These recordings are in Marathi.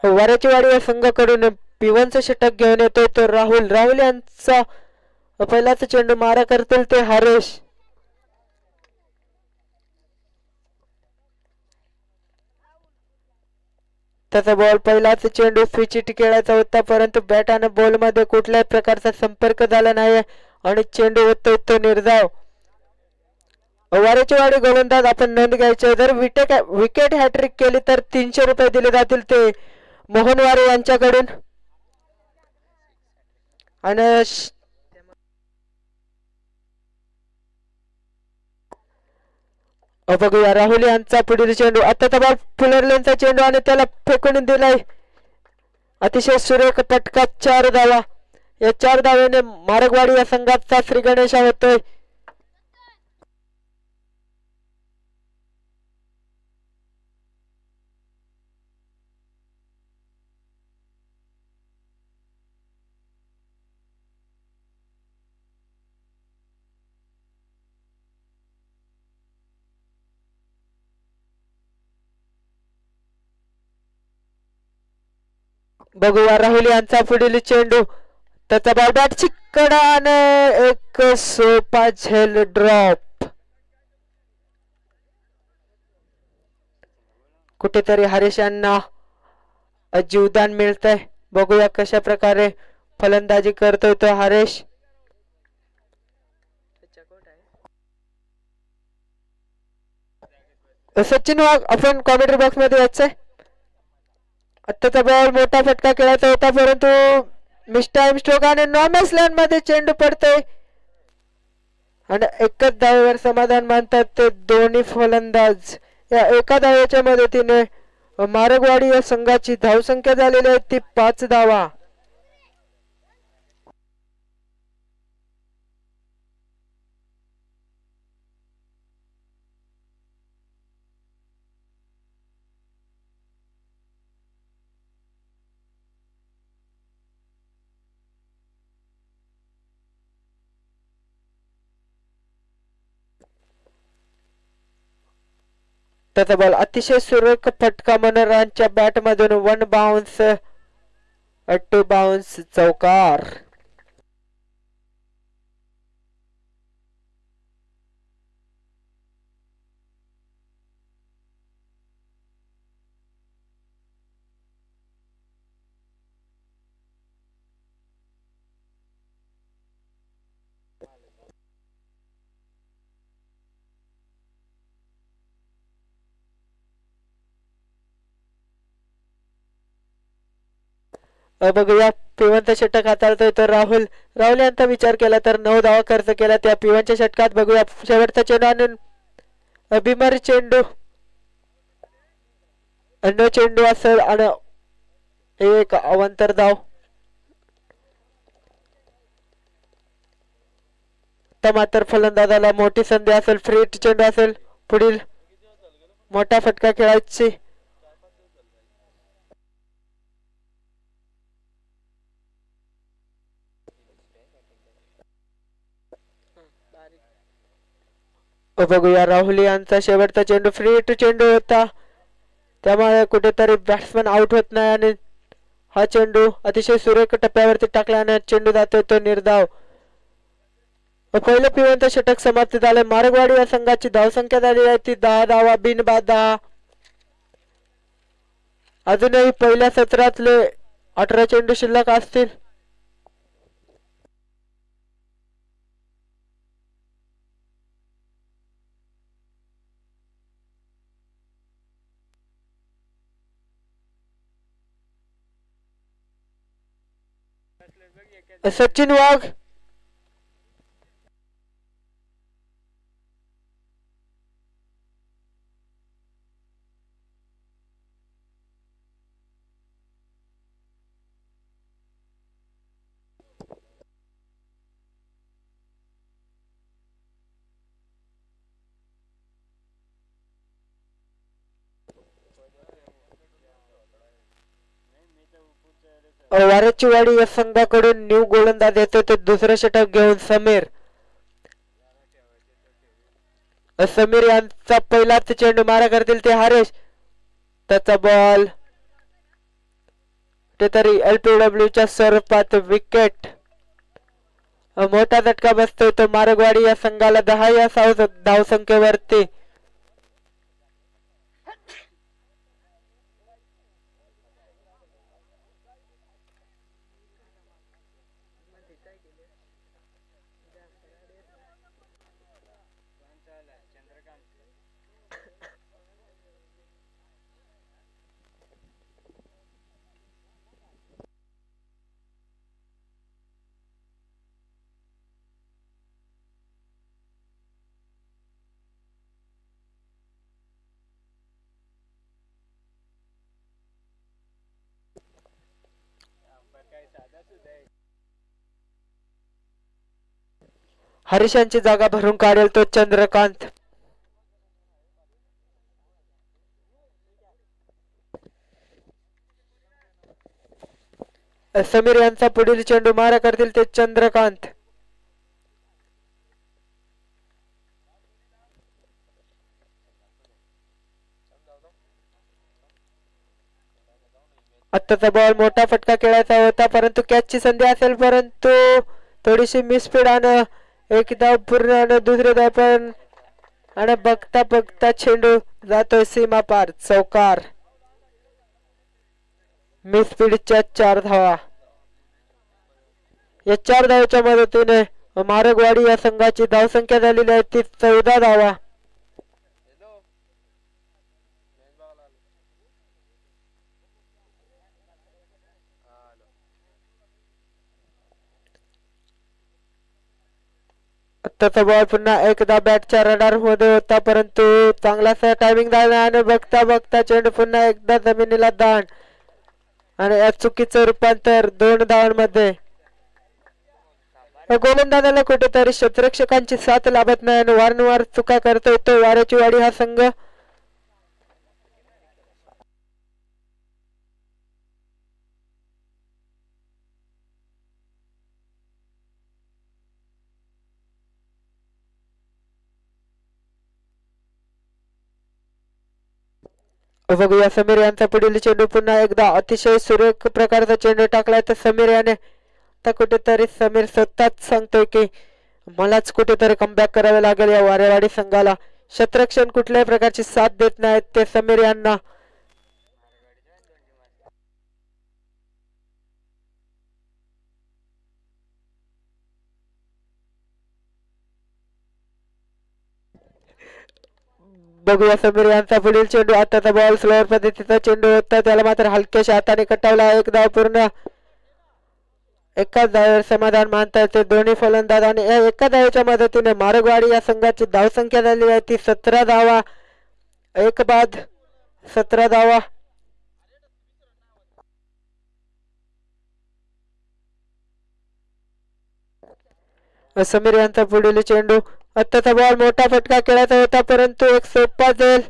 वारेचीवाडी या संघाकडून P1चं षटक घेऊन येतोय तो राहुल. राहुल यांचा पहिलाच चेंडू मारा करतील ते हरेश. त्याचा बॉल पहिलाच चेंडू स्विचिट खेळायचा होता परंतु बॅट आणि बॉल मध्ये कुठल्याही प्रकारचा संपर्क झाला नाही आणि चेंडू होतोय तो निर्धाव. वारेचीवाडी गोलंदाज आपण नोंद घ्यायचे. जर विकेट हॅट्रिक केली तर 300 रुपये दिले जातील ते मोहन वारे यांच्याकडून. आणि बघूया राहुल यांचा पुढील चेंडू. आता तर बॉल फुलरलेनचा चेंडू आणि त्याला फेकून दिलाय. अतिशय सुरेख फटका. 4 धावा. या 4 धावेने मारगवाडी या संघाचा श्री गणेशा होतोय. बघूया राहुल यांचा पुढील चेंडू. त्याचा बॉल बॅटची कडा आणि एक सोपा झेल ड्रॉप. कुठेतरी हरीश यांना जीवदान मिळतंय. बघूया कशा प्रकारे फलंदाजी करतोय तो हरीश. सचिन वाघ आपण कॉमेंट्री बॉक्स मध्ये यायचंय. आत्ताचा बॉल मोठा फटका खेळायचा होता परंतु मिस टाइम स्ट्रोक आणि नॉर्मस लँड मध्ये चेंडू पडतोय आणि एकच धावेवर समाधान मानतात ते दोन्ही फलंदाज. या एका धावेच्या मदतीने मारगवाडी या संघाची धावसंख्या झालेली आहे ती 5 धावा. त्याचा बॉल अतिशय सुरेख फटका मनोरांच्या बॅट मधून 1 बाउन्स 2 बाउन्स चौकार. बघूया P1चा षटक हाताळतोय तर राहुल. राहुल यांचा विचार केला तर 9 धावा खर्च केला त्या P1च्या षटकात. बघूया शेवटचा चेंडू आणून अभिमारी चेंडू अन्य चेंडू असेल आणि एक अवंतर धाव. तर मात्र फलंदाजाला मोठी संधी असेल. फ्री चेंडू असेल. पुढील मोठा फटका खेळायची. बघूया राहुल यांचा शेवटचा चेंडू फ्री हिट चेंडू होता त्यामुळे कुठेतरी बॅट्समन आउट होत नाही आणि हा चेंडू अतिशय सुरेख टप्प्यावरती टाकल्याने चेंडू जातोय तो निर्धाव. पहिलं P1चं षटक समाप्त झाले. मारगवाडी या संघाची धावसंख्या झाली आहे ती 10 धावा बिनबाद 10. अजूनही पहिल्या सत्रातले 18 चेंडू शिल्लक असतील. सचिन वाघ वारेचीवाडी या संघाकडून न्यू गोलंदाज येतो ते दुसरं षटक घेऊन समीर. समीर यांचा पहिलाच चेंडू मारा करतील ते हरेश. त्याचा बॉल कुठेतरी LPW च्या स्वरूपात विकेट. मोठा झटका बसतोय तो मारगवाडी या संघाला 10 या धावसंख्येवरती. हरीशांची जागा भरून काढेल तो चंद्रकांत. समीर यांचा पुढील चेंडू मारा करतील ते चंद्रकांत. आत्ताचा बॉल मोठा फटका खेळायचा होता परंतु कॅचची संधी असेल परंतु थोडीशी मिसफीड आणि एक धाव पूर्ण आणि दुसरे धाव पण आणि बघता बघता चेंडू जातोय सीमा पार चौकार. मिसफीडच्या 4 धावा. या 4 धावाच्या मदतीने मारगवाडी या संघाची धावसंख्या झालेली आहे ती 14 धावा. आत्ताचा बॉल पुन्हा एकदा बॅटच्या रडार मध्ये होता परंतु चांगलासा टायमिंग झाला आणि बघता बघता चेंडू पुन्हा एकदा जमिनीला दांड आणि या चुकीचं रूपांतर 2 धावांमध्ये. गोलंदाजाला कुठेतरी क्षेत्ररक्षकांची साथ लाभत नाही आणि वारंवार चुका करतोय तो वाऱ्याची वाडी हा संघ. बघूया समीर यांचा पुढील चेंडू पुन्हा एकदा अतिशय सुरेख प्रकारचा चेंडू टाकलाय तर समीर याने तर कुठेतरी समीर स्वतःच सांगतोय की मलाच कुठेतरी कमबॅक करावे लागेल या वारेवाडी संघाला. क्षेत्ररक्षण कुठल्याही प्रकारची साथ देत नाहीत ते समीर यांना. बघूया समीर यांचा पुढील चेंडू. आताचा बॉल स्लोअर पद्धतीचा चेंडू होता त्याला मात्र हलक्याशा हाताने कटावला. एक धाव पूर्ण. एकाच धावेवर समाधान मानतात ते दोन्ही फलंदाज आणि एका धावेच्या मदतीने मारगवाडी या संघाची धावसंख्या झाली आहे ती 17 धावा. एक बाद 17 धावा. समीर यांचा पुढील चेंडू. आत्ताचा बॉल मोठा फटका खेळायचा होता परंतु एक सोपा जाईल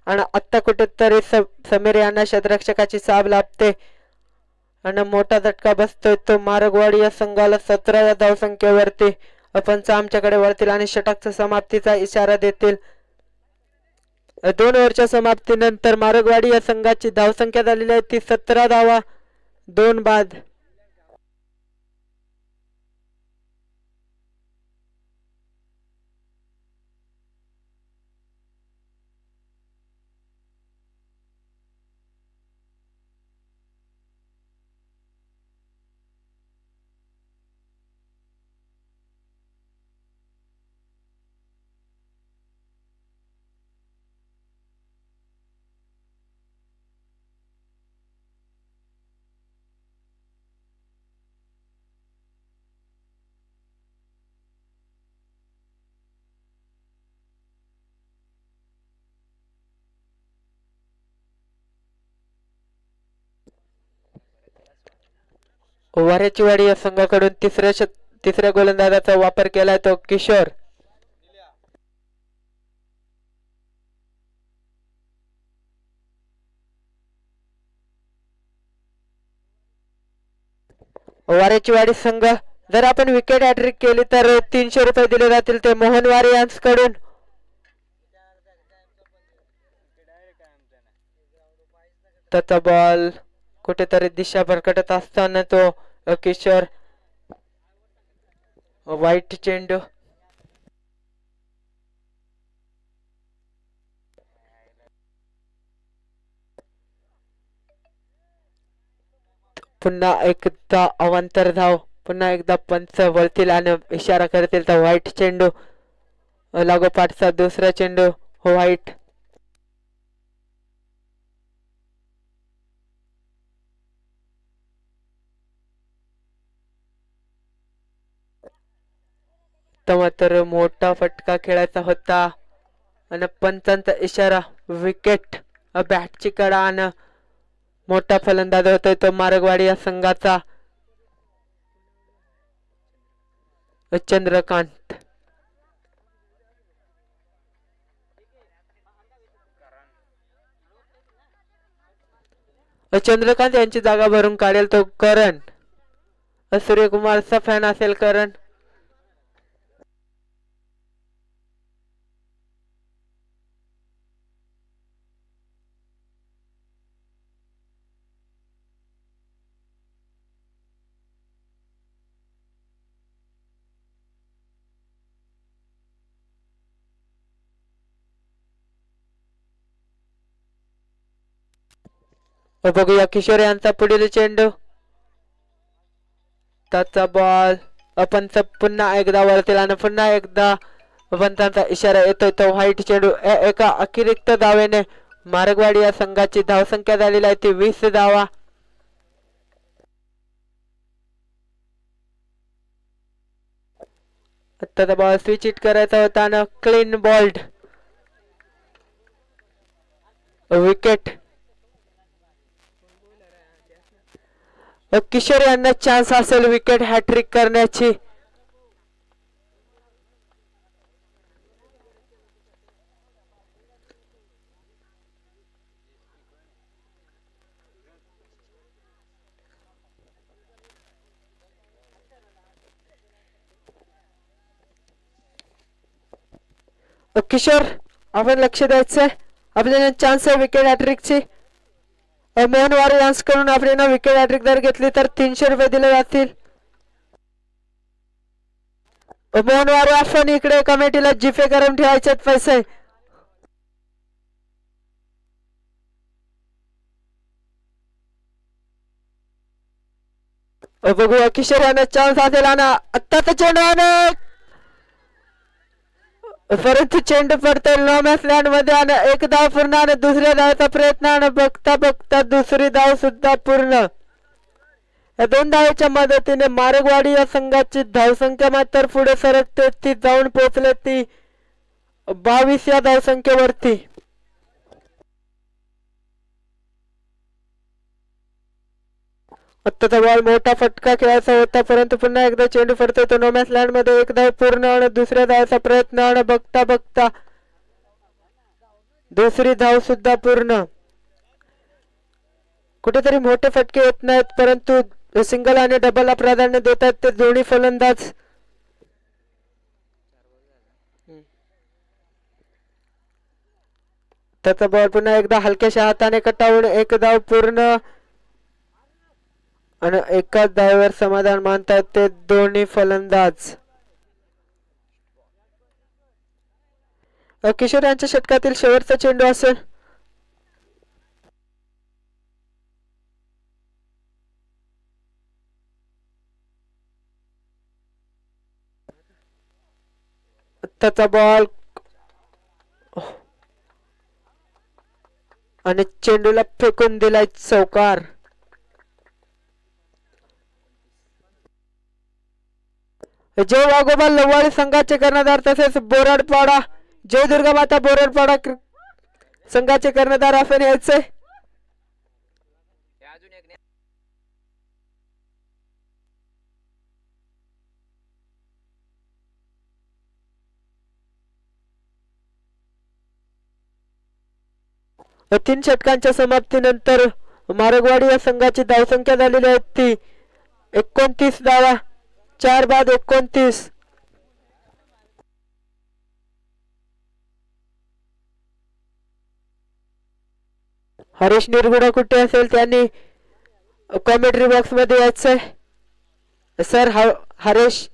आणि आत्ता कुठेतरी समीर यांना क्षेत्ररक्षकाची साथ लाभते आणि मोठा झटका बसतोय तो मारगवाडी या संघाला 17 या धावसंख्येवरती. पंच आमच्याकडे वळतील आणि षटकाच्या समाप्तीचा इशारा देतील. 2 ओव्हरच्या समाप्तीनंतर मारगवाडी या संघाची धावसंख्या झालेली आहे ती 17 धावा 2 बाद. वारेचीवाडी या संघाकडून तिसऱ्या गोलंदाजाचा वापर केलाय तो किशोर. वारेचीवाडी संघ जर आपण विकेट हॅट्रिक केली तर 300 रुपये दिले जातील ते मोहन वारे यांच्याकडून. त्याचा बॉल कुठेतरी दिशा भरकटत असताना तो किशोर वाईट चेंडू पुन्हा एकदा अवांतर धाव पुन्हा एकदा पंच वळतील आणि इशारा करतील तर व्हाईट चेंडू लागोपाठचा दुसरा चेंडू व्हाईट तर मोठा फटका खेळायचा होता आणि पंचांचा इशारा विकेट बॅटची कडा आणि मोठा फलंदाज होतोय तो मार्गवाडी या संघाचा चंद्रकांत चंद्रकांत यांची जागा भरून काढेल तो करण सूर्यकुमारचा फॅन असेल करण बघूया किशोर यांचा पुढील चेंडू त्याचा बॉल आपण पुन्हा एकदा वरतील आणि पुन्हा एकदा पंचांचा इशारा येतोय तो व्हाईट चेंडू एका अतिरिक्त धावेने मार्गवाडी या संघाची धावसंख्या झालेली आहे ती 20 धावा आत्ताचा बॉल स्विच हिट करायचा होता आणि क्लीन बॉल्ड विकेट किशोर यांना चान्स असेल विकेट हॅट्रिक करण्याची किशोर आपण लक्ष द्यायचंय आपल्याला चान्स आहे विकेट हॅट्रिकची मोहन वारे यांच्याकडून आपल्याला विकेट हॅट्रिक जर घेतली तर 300 रुपये दिले जातील मोहन वारे आपण इकडे कमिटीला जीपे करून ठेवायचे पैसे बघूया किशोर यांना चान्स असेल आणि आत्ताचा चेंडू परंतु चेंडू पडतोय नो मॅच लँड मध्ये आणि एक धाव पूर्ण आणि दुसऱ्या धावचा प्रयत्न आणि बघता बघता दुसरी धाव सुद्धा पूर्ण या 2 धावेच्या मदतीने मार्गवाडी या संघाची धावसंख्या मात्र पुढे सरकते ती जाऊन पोहोचले ती 22 या धावसंख्येवरती आत्ताचा बॉल मोठा फटका खेळायचा होता परंतु पुन्हा एकदा चेंडू पडतोय तो नो मॅच लँड मध्ये एक धाव पूर्ण आणि दुसऱ्या धावाचा प्रयत्न आणि बघता बघता दुसरी धाव सुद्धा पूर्ण कुठेतरी मोठे फटके येत नाहीत परंतु सिंगल आणि डबलला प्राधान्य देतात ते दोन्ही फलंदाज त्याचा बॉल पुन्हा एकदा हलक्याशा हाताने कटावून एक धाव पूर्ण आणि एकाच धावेवर समाधान मानतात ते दोन्ही फलंदाज किशोर यांच्या षटकातील शेवटचा चेंडू असेल त्याचा बॉल आणि चेंडूला फेकून दिलाय चौकार जय वाघोबा लवाडी संघाचे कर्णधार तसेच बोराडपाडा जय दुर्गा माता बोराडपाडा संघाचे कर्णधार आपण यायचे तीन षटकांच्या समाप्तीनंतर मार्गवाडी या संघाची धावसंख्या झालेली आहे ती 29 धावा 4 बाद 29 हरीश निरगुडा कुठे असेल त्यांनी कॉमेंट्री बॉक्स मध्ये यायचंय सर. हरेश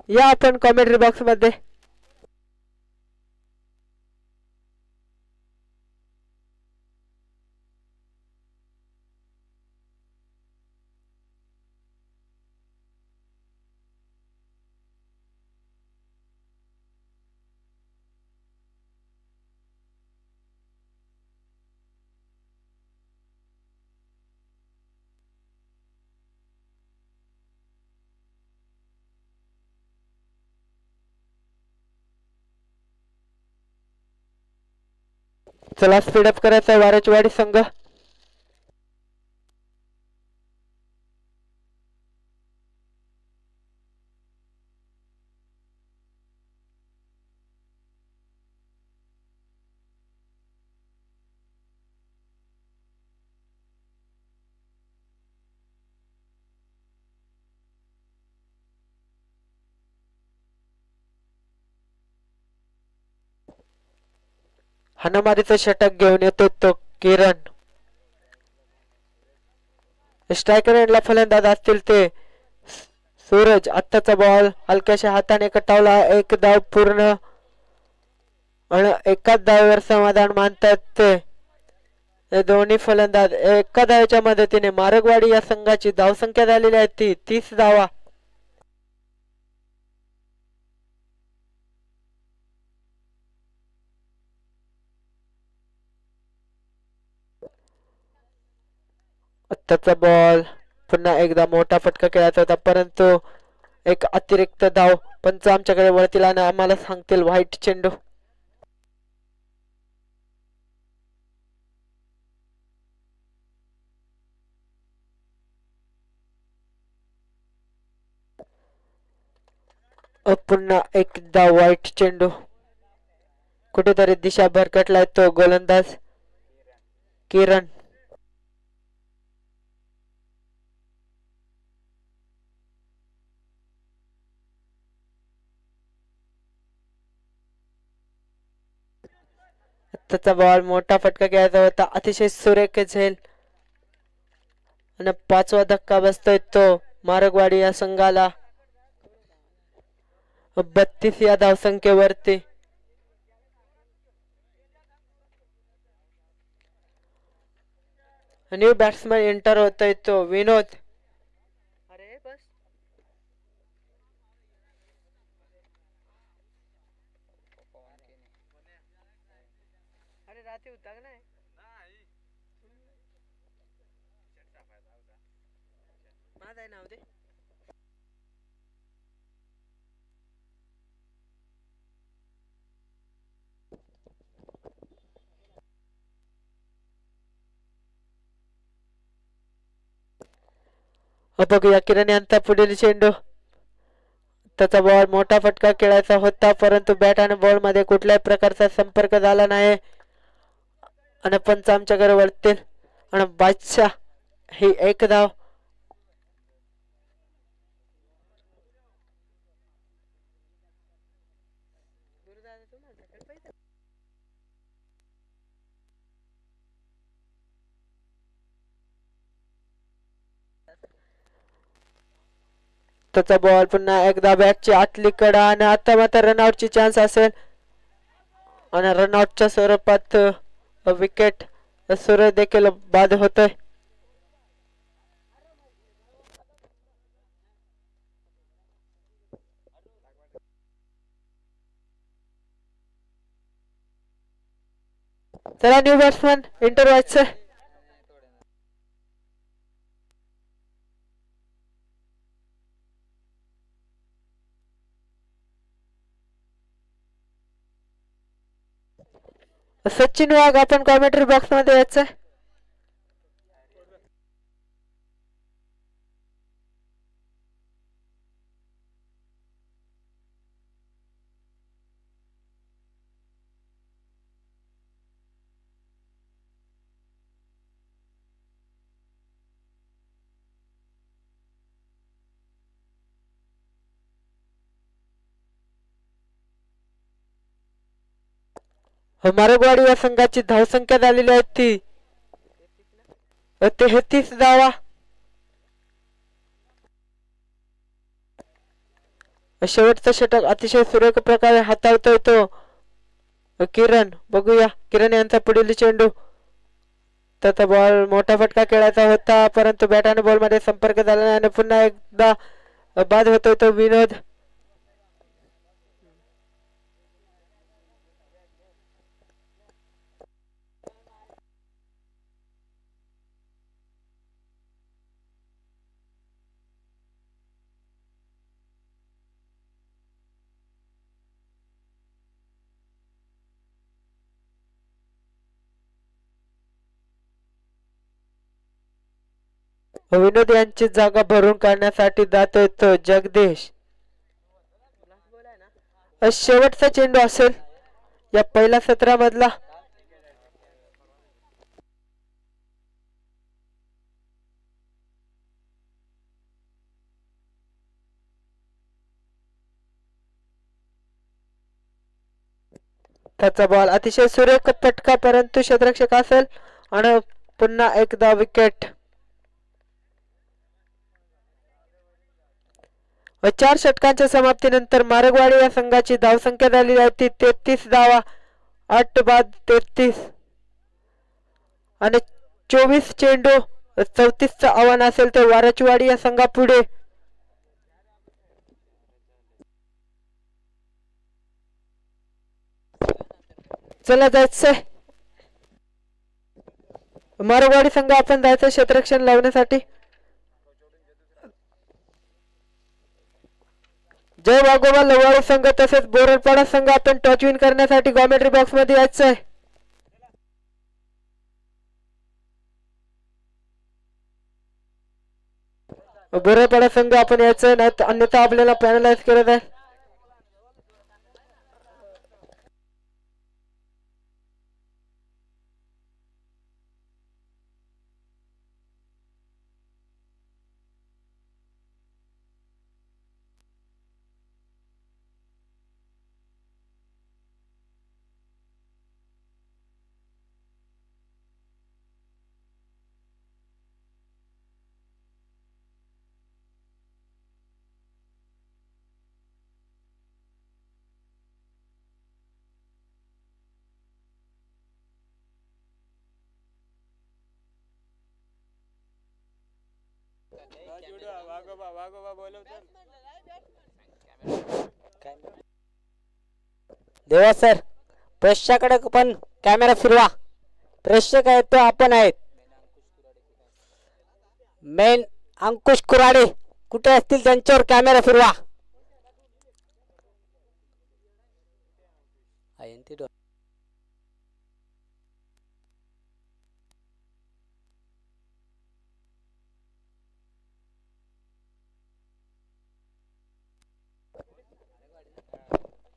या आपण कॉमेंट्री बॉक्स मध्ये. चला स्पीडअप करायचा वारचवाडी संघ. हनुमारीचं षटक घेऊन येतो तो किरण. स्ट्रायकर एंडला फलंदाज असतील ते सूरज. आत्ताचा बॉल हलक्याशा हाताने कटावला. एक धाव पूर्ण आणि एकाच धावेवर समाधान मानतात ते दोन्ही फलंदाज. एका धावेच्या मदतीने मारगवाडी या संघाची धावसंख्या झालेली आहे ती 30 धावा. आत्ताचा बॉल पुन्हा एकदा मोठा फटका खेळायचा होता परंतु एक अतिरिक्त धाव पंच आमच्याकडे वळतील आणि आम्हाला सांगतील व्हाईट चेंडू. पुन्हा एकदा व्हाईट चेंडू. कुठेतरी दिशा भरकटलाय तो गोलंदाज किरण. त्याचा बॉल मोठा फटका घ्यायचा होता. अतिशय सुरेख झेल आणि 5वा धक्का बसतोय तो मारगवाडी या संघाला 32 या धावसंख्येवरती. न्यू बॅट्समॅन एंटर होतोय तो विनोद. अरे बस अरे रात्री होता नाही माझा नाव दे. बघूया किरण यांचा पुढील चेंडू. त्याचा बॉल मोठा फटका खेळायचा होता परंतु बॅट आणि बॉल मध्ये कुठल्याही प्रकारचा संपर्क झाला नाही आणि पंच आमच्याकडे वळतील आणि बादशाह ही एक धाव. त्याचा बॉल पुन्हा एकदा बॅटची आतली कडा आणि आता मात्र रनआउटची चान्स असेल आणि रनआउटच्या स्वरूपात विकेट सूरज देखील बाद होतोय. चला न्यू बॅट्समॅन एंटर व्हायचं. सचिन वाघ आपण कॉमेंट्री बॉक्स मध्ये यायचं. मारगवाडी या संघाची धावसंख्या झालेली आहे ती 33 धावा. शेवटचा षटक अतिशय सुरेख प्रकारे हाताळतोय तो किरण. बघूया किरण यांचा पुढील चेंडू. त्याचा बॉल मोठा फटका खेळायचा होता परंतु बॅट आणि बॉल मध्ये संपर्क झाला नाही आणि पुन्हा एकदा बाद होतोय तो विनोद. विनोद यांची जागा भरून काढण्यासाठी जातोय तो जगदीश. शेवटचा चेंडू असेल या पहिल्या सत्रामधला. त्याचा बॉल अतिशय सुरेख फटका परंतु क्षेत्ररक्षक असेल आणि पुन्हा एकदा विकेट. 4 षटकांच्या समाप्तीनंतर मारगवाडी या संघाची धावसंख्या झाली आहे ती 33 धावा. 8 बाद 33 आणि 24 चेंडू. 34चं आव्हान असेल ते वारचवाडी या संघापुढे. चला जायचंय मारगवाडी संघ. आपण जायचं क्षेत्ररक्षण लावण्यासाठी. जय वाघोबा लवाडी संघ तसेच बोरडपाडा संघ आपण टॉच विन करण्यासाठी कॉमेंट्री बॉक्स मध्ये यायचंय. बोरडपाडा संघ आपण यायचंय नाही अन्यथा आपल्याला पॅनलाइज करत आहे. देवा सर प्रेक्षकाकडे पण कॅमेरा फिरवा. प्रेक्षक आहेत तो आपण आहेत. मेन अंकुश कुराडे कुठे असतील त्यांच्यावर कॅमेरा फिरवा.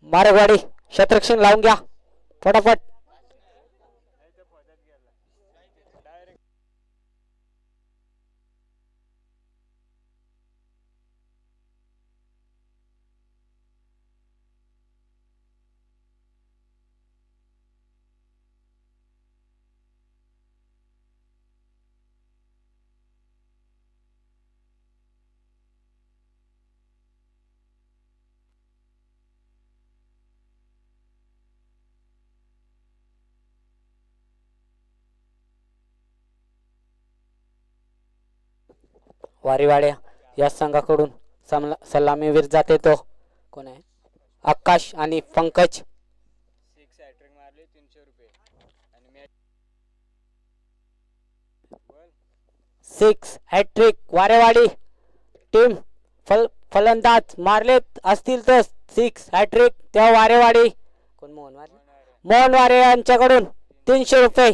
मारगवाडी क्षेत्ररक्षण लावून घ्या फटाफट. वारीवाड्या या संघाकडून सलामीवीर जाते तो कोण आहे आकाश आणि पंकज. 6 hat trick वारेवाडी team. फलंदाज मारलेत असतील तर 6 हॅट्रिक त्या वारेवाडी कोण मोहन वारे यांच्याकडून 300 रुपये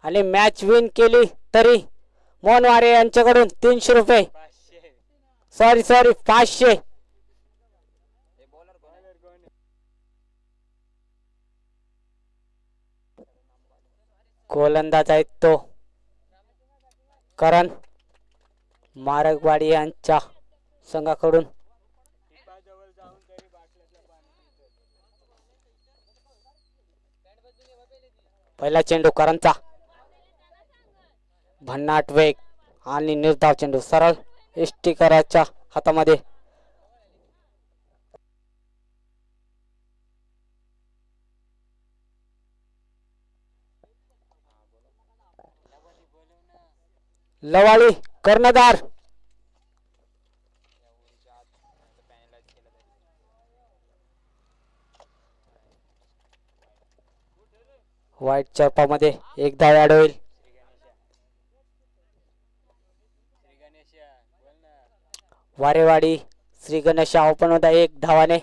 आणि मॅच विन केली तरी मोहन वारे यांच्याकडून 300 रुपये. सॉरी 500. गोलंदाज आहेत तो करण मारगवाडी यांच्या संघाकडून. पहिला चेंडू करणचा भन्नाट वेग आणि निर्धाव चेंडू सरळ इष्टिकराच्या हातामध्ये. लवाळी कर्णधार वाईट चरपामध्ये एक धाव ऍड होईल. वारेवाडी श्री गणेश ओपन होता एक धावाने.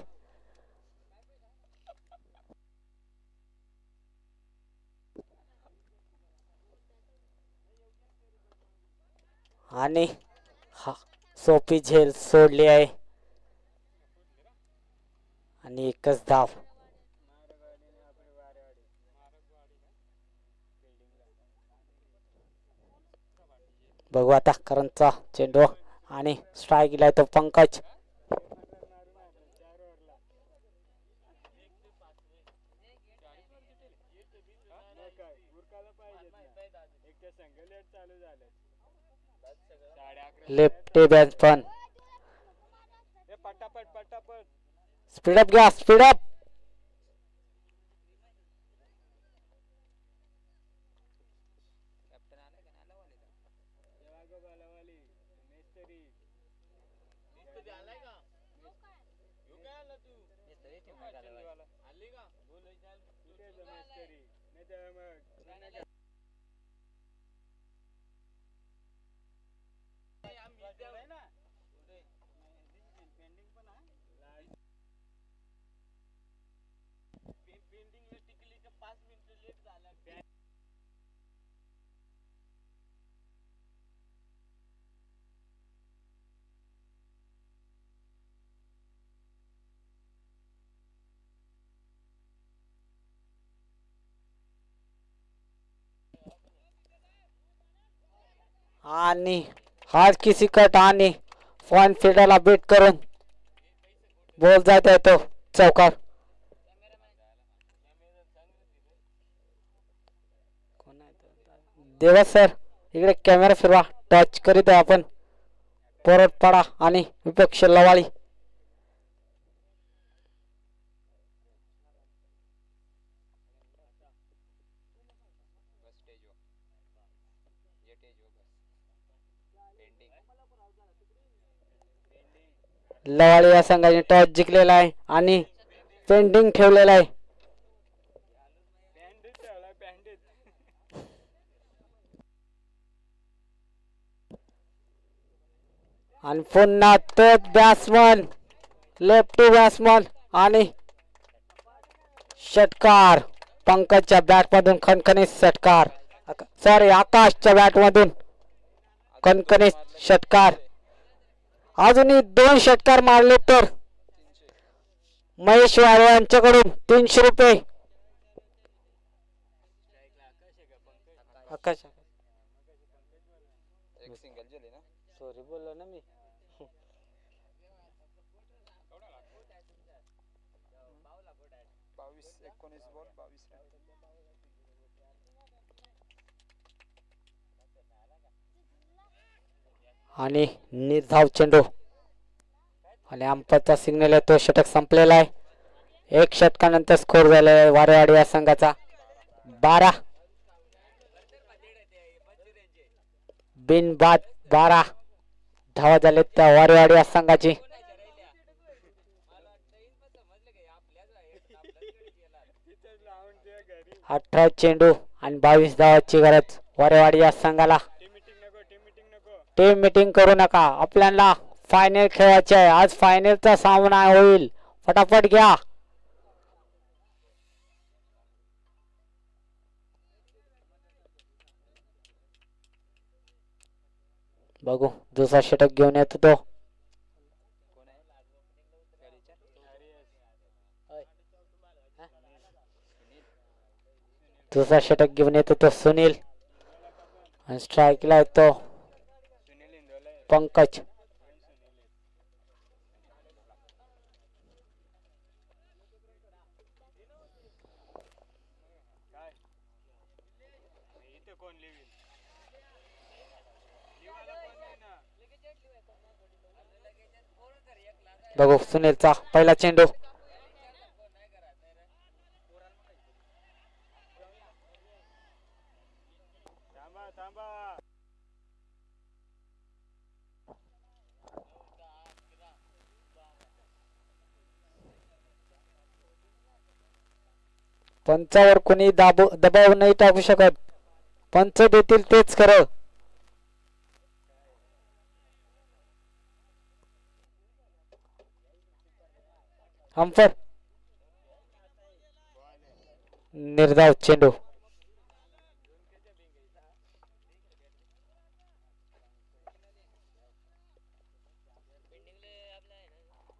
आणि सोपी झेल सोडली आहे आणि एकच धाव. बघू आता करंटचा चेंडू आणि स्ट्राईक दिलाय तो पंकज. लेफ्ट बॅट्समन स्पीडअप घ्या स्पीडअप. आणि हार किसी कट आणि फॉन फील्डरला बीट करून बॉल जात आहे तो चौकार. देवस सर इकडे कॅमेरा फिरवा. टच करीत आहे आपण. परत पडा आणि विपक्ष लवाळी. लवाळी या संघाने टॉस जिंकलेला आहे आणि पेंडिंग ठेवलेला आहे. आणि पुन्हा तोच बॅट्समन लेफ्ट बॅट्समन आणि षटकार. पंकजच्या बॅट मधून खणखणीत षटकार. सॉरी आकाशच्या बॅट मधून खणखणीत षटकार. अजूनही 2 षटकार मारले तर महेश वारे यांच्याकडून 300 रुपये. आकाश सॉरी बोललो ना मी. आणि निर्धाव चेंडू आणि अंपायरचा सिग्नल आहे तो षटक संपलेला आहे. 1 षटकानंतर स्कोर झाला आहे वारेवाडी या संघाचा 12 बिनबाद 12 धावा झाले त्या वारेवाडी या संघाची. 18 चेंडू आणि 22 धावाची गरज वारेवाडी या संघाला. टीम मीटिंग करू नका. आपल्याला फायनल खेळायचे आहे. आज फायनलचा सामना होईल. फटाफट घ्या. बघू दुसरा षटक घेऊन येतो तो. दुसरा षटक घेऊन येतो तो सुनील. आणि स्ट्राईकला येतो पंकज. बघू सुनीलचा पहिला चेंडू. पंचावर कोणी दबाव नाही टाकू शकत. पंच देतील तेच खरं. अंपर निर्धाव चेंडू.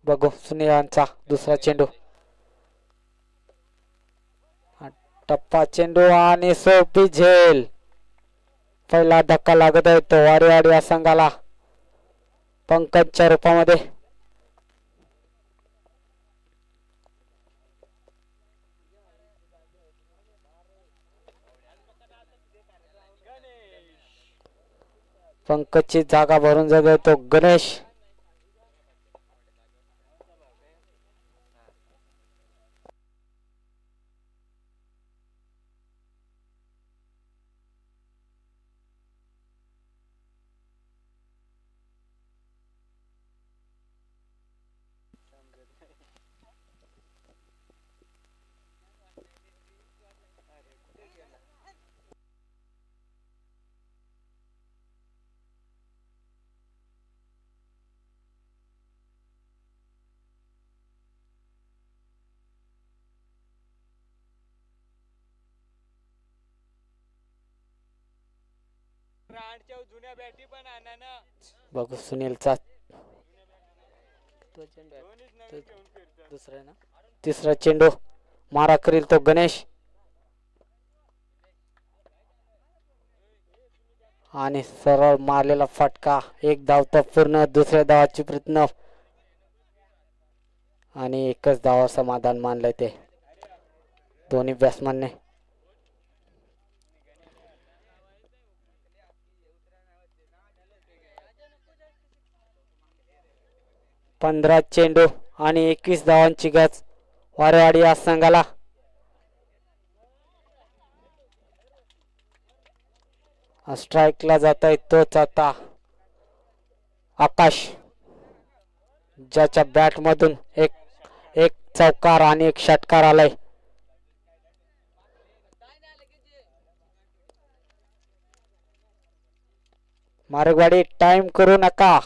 बघू सुनीलांचा दुसरा चेंडू. टप्पा चेंडू आणि सोपी झेल. पहिला धक्का लागत आहे तो वारेवाडी या संघाला पंकजच्या रूपामध्ये. पंकजची जागा भरून जातोय तो गणेश. बघू सुनीलचा दुसरा ना तिसरा चेंडू मारा करील तो गणेश. आणि सरळ मारलेला फटका. एक धाव तर पूर्ण. दुसऱ्या धावाची प्रयत्न आणि एकच धाव समाधान मानलंय ते दोन्ही बॅट्समनने. पंधरा चेंडू आणि 21 धावांची गच वारेवाडी या संघाला. स्ट्राईकला जात आहे तोच आता आकाश, ज्याच्या बॅट मधून एक चौकार आणि एक षटकार आलाय. मार्गवाडी टाइम करू नका.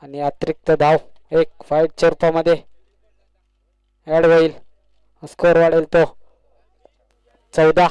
आणि अतिरिक्त धाव एक फाईटच्या रूपामध्ये ऍड होईल. स्कोर वाढेल तो 14.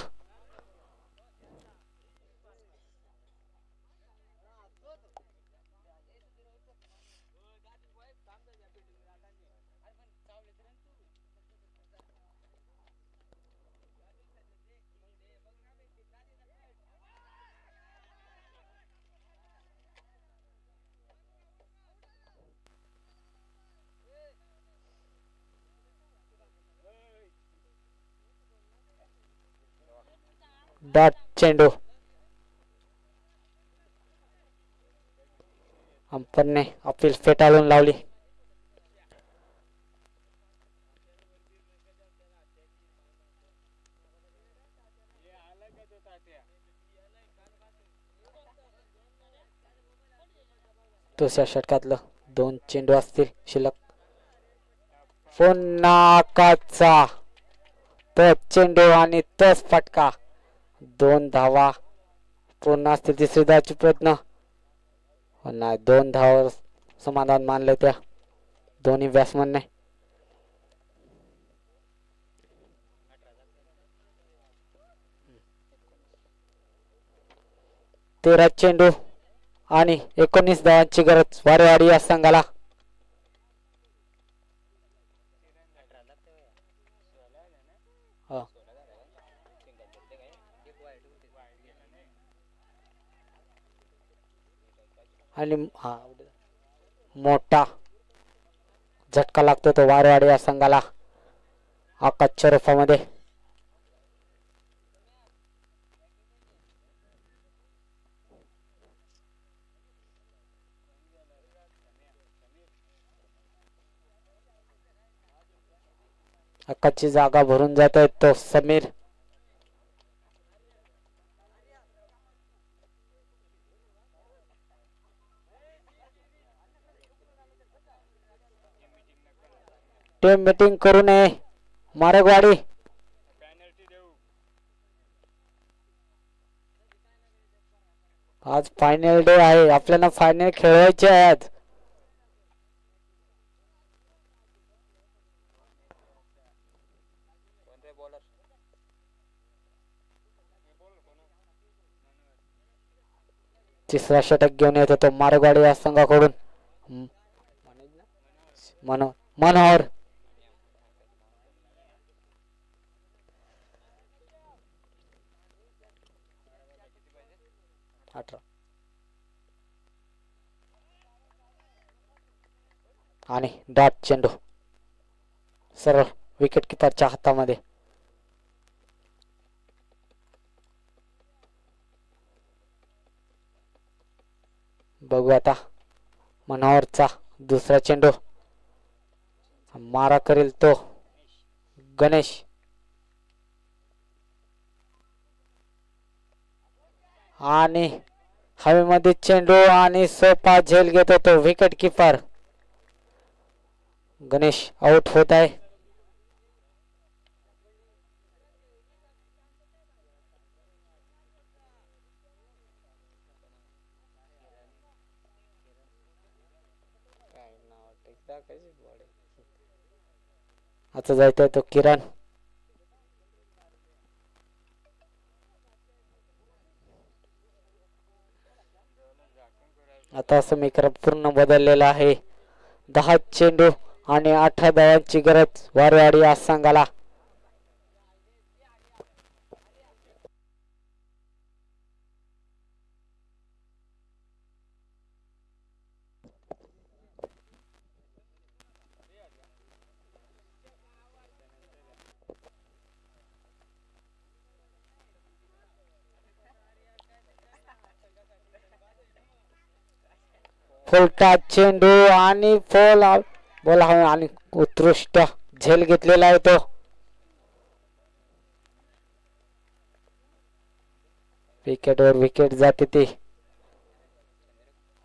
डॉट चेंडू. अंपरने अपील फेटाळून लावली. दुसऱ्या षटकातलं 2 चेंडू असतील शिल्लक. पुन्हा आकाशचा तोच चेंडू आणि तोच फटका. 2 धावा पूर्ण असतील. तिसरी धावाची प्रयत्न नाही. 2 धावावर समाधान मानले त्या दोन्ही बॅट्समनने. तेरा चेंडू आणि 19 धावांची गरज वारेवाडी या संघाला. आणि मोठा झटका लागतो तो वारवाडी या संघाला आकाशच्या रूपामध्ये. आकाशची जागा भरून जात आहे तो समीर. टीम मीटिंग करू नये मारगवाडी. आज फायनल डे आहे, आपल्याला फायनल खेळवायचे आहे आज. तिसरा षटक घेऊन येतो तो मारगवाडी या संघाकडून मनोहर. आणि डॉट चेंडू सरळ विकेट किपरच्या हातामध्ये. बघू आता मनोहरचा दुसरा चेंडू मारा करेल तो गणेश. आणि हवेमध्ये चेंडू आणि सोपा झेल घेतो तो विकेट किपर. गणेश आउट होत आहे. आता जायचंय तो किरण. आता समीकरण पूर्ण बदललेलं आहे. 10 चेंडू आणि 18 धावांची गरज वारवाडी या संघाला. फुलटा चेंडू आणि फॉल बोला आणि उत्कृष्ट झेल घेतलेला आहे तो. विकेटवर विकेट जाते ती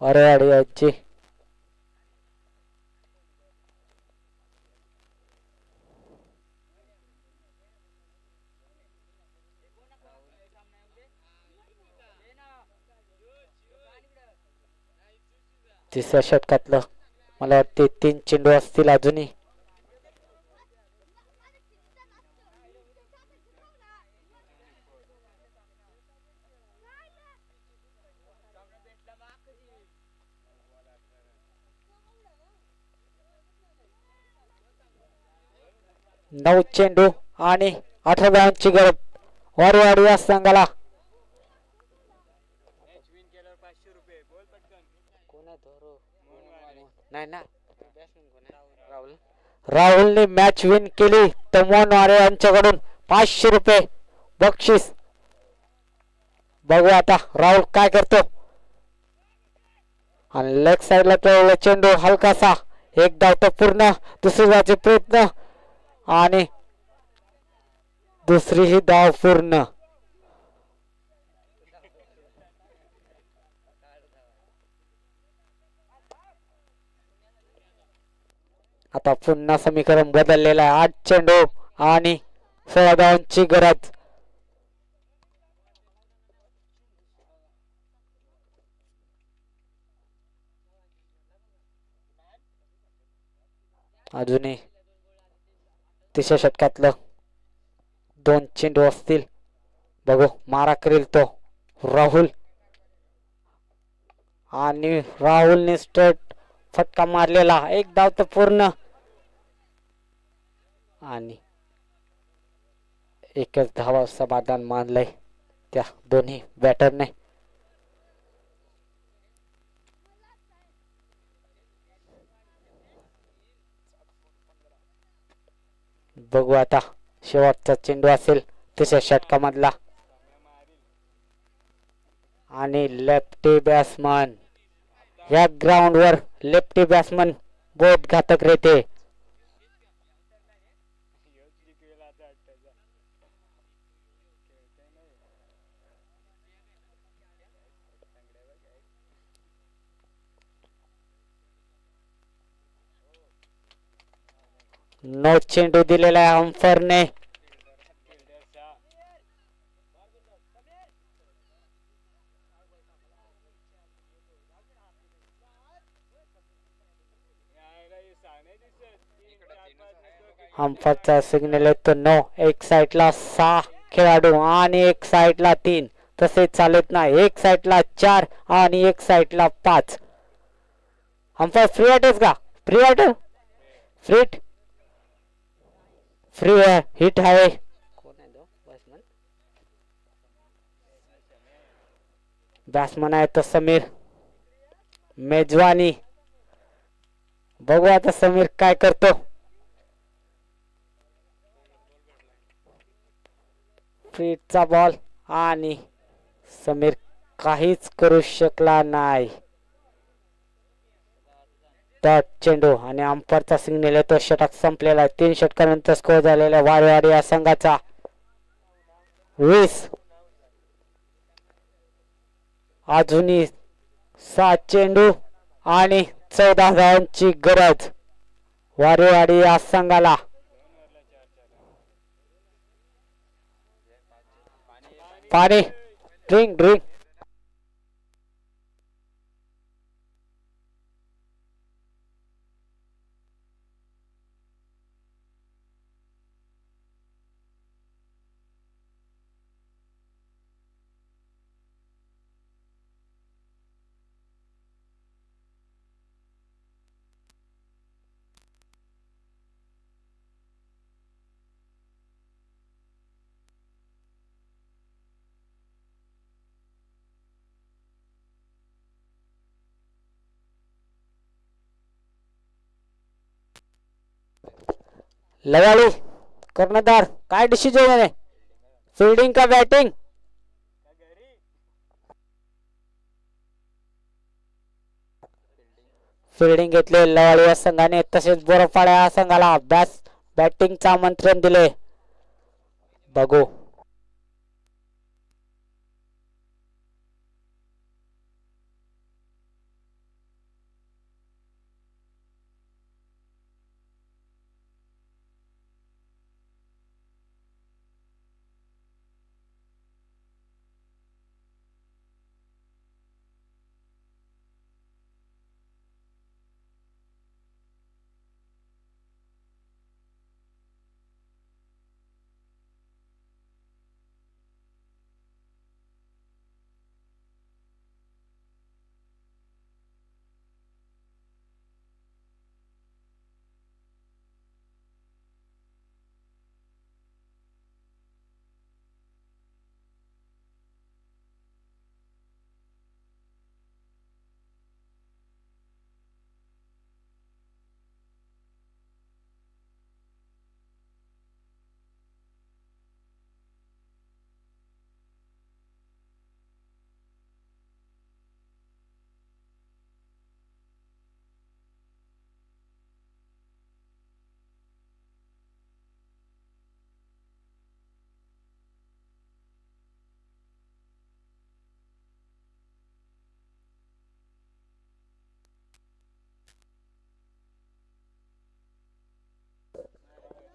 वारवाडी यांची. तिसऱ्या षटकातलं मला वाटते 3 चेंडू असतील अजूनही. नऊ चेंडू आणि 18 धावांची गरज वारवाडी या संघाला. राहुलने मॅच विन केली तर मोहनवारे यांच्याकडून 500 रुपये बक्षीस. बघू आता राहुल काय करतो. आणि लेग साइडला तो चेंडू हलकासा एक धाव तो पूर्ण. दुसरी धावचे प्रयत्न आणि दुसरी ही धाव पूर्ण. आता पुन्हा समीकरण बदललेलं आहे. 8 चेंडू आणि 16 धावांची गरज. अजूनही तिसऱ्या षटकातलं 2 चेंडू असतील. बघू मारा करेल तो राहुल. आणि राहुलने स्ट्रेट फटका मारलेला. एक धाव तर पूर्ण आणि एकच धावा समाधान मानलंय त्या दोन्ही बॅटरने. बघू आता शेवटचा चेंडू असेल तिसऱ्या षटकामधला आणि लेफ्टी बॅट्समन या ग्राउंडवर लेफ्टी बॅट्समन बहुत घातक रहते. नो चेंडू दिलेला आहे अंफरने. अंफरचा सिग्नल येतो नो. एक साइडला 6 खेळाडू आणि एक साइडला 3. तसे चालत नाही. एक साइडला 4 आणि एक साइडला 5. अंफर फ्री अटेच का? फ्री अट फ्रीट फ्री हिट आहे. कोण आहे तो बॅट्समन? बॅट्समन आहे तो समीर मेजवानी. बघू आता समीर काय करतो. फ्रीटचा बॉल आणि समीर काहीच करू शकला नाही. डॉट चेंडू आणि अंपायरचा सिग्नल येतो. षटक संपलेला आहे. 3 षटकानंतर स्कोर झालेला वारेवाडी या संघाचा 20. अजूनही 7 चेंडू आणि 14 धावांची गरज वारेवाडी या संघाला. पाणी ड्रिंक ड्रिंक. लगाडी कर्णधार काय डिसिजन आहे? फील्डिंग का बॅटिंग? फील्डिंग घेतले लवाडी या संघाने. तसेच बोरपाडा या संघाला बॅटिंगचा आमंत्रण दिले. बघू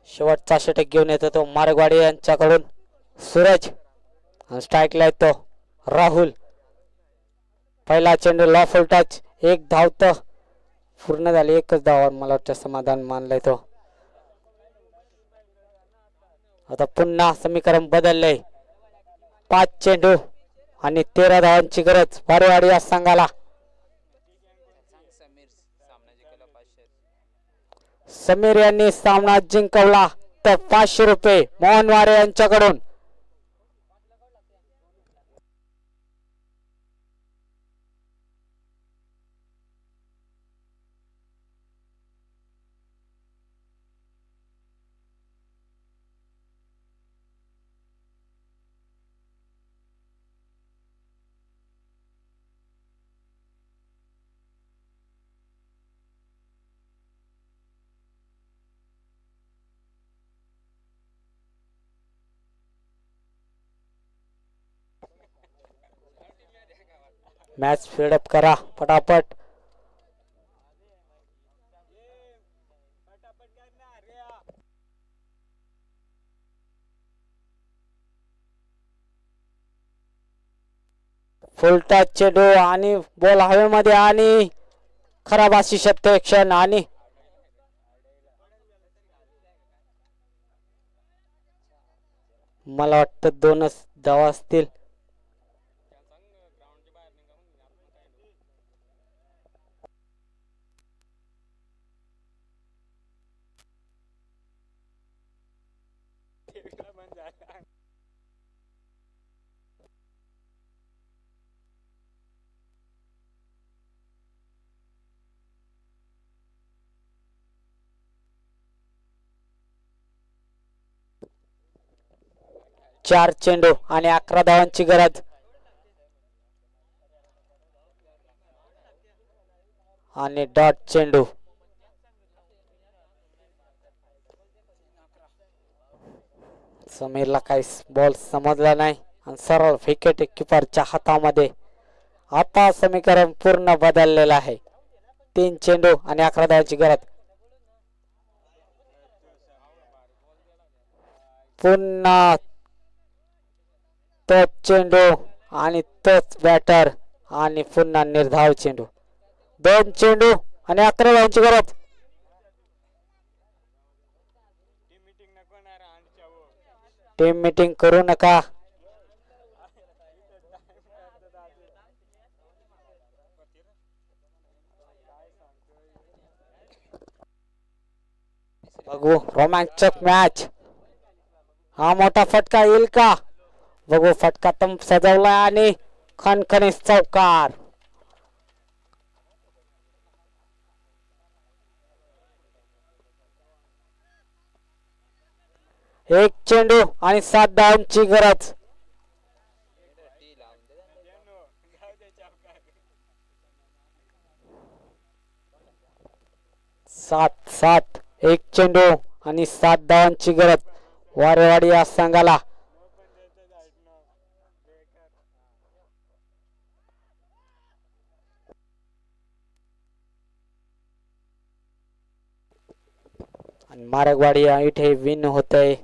शेवटचा षटक घेऊन येतो तो मार्गवाडी यांच्याकडून सूरज. स्ट्राईकला येतो राहुल. पहिला चेंडू लॉफुल टच. एक धाव तर पूर्ण झाली. एकच धावावर मला वाटतं समाधान मानलाय तो. आता पुन्हा समीकरण बदललंय. 5 चेंडू आणि 13 धावांची गरज वारेवाडी या संघाला. समीर यांनी सामना जिंकवला तर 500 रुपये मोहन वारे यांच्याकडून. मॅच स्पीडअप करा पटापट. फुल टच चेंडू आणि बॉल हवेमध्ये आणि खराब अशी क्षेत्ररक्षण आणि मला वाटतं 2च धावा असतील. चार चेंडू आणि 11 धावांची गरज. आणि डॉट चेंडू. समीरला काही बॉल समजला नाही आणि सरळ विकेट किपरच्या हातामध्ये. आता समीकरण पूर्ण बदललेलं आहे. 3 चेंडू आणि 11 धावांची गरज. पुन्हा तोच चेंडू आणि तोच बॅटर आणि पुन्हा निर्धाव चेंडू. 2 चेंडू आणि 11 धावांची गरज. टीम मीटिंग करू नका. बघू रोमांचक मॅच. हा मोठा फटका येईल का बघू. फटका तम सजवला आणि खणखणीत चौकार. एक चेंडू आणि 7 धावांची गरज. 7-7. एक चेंडू आणि 7 धावांची गरज वारेवाडी या संघाला. आणि मारगवाडी इथे विन होतंय.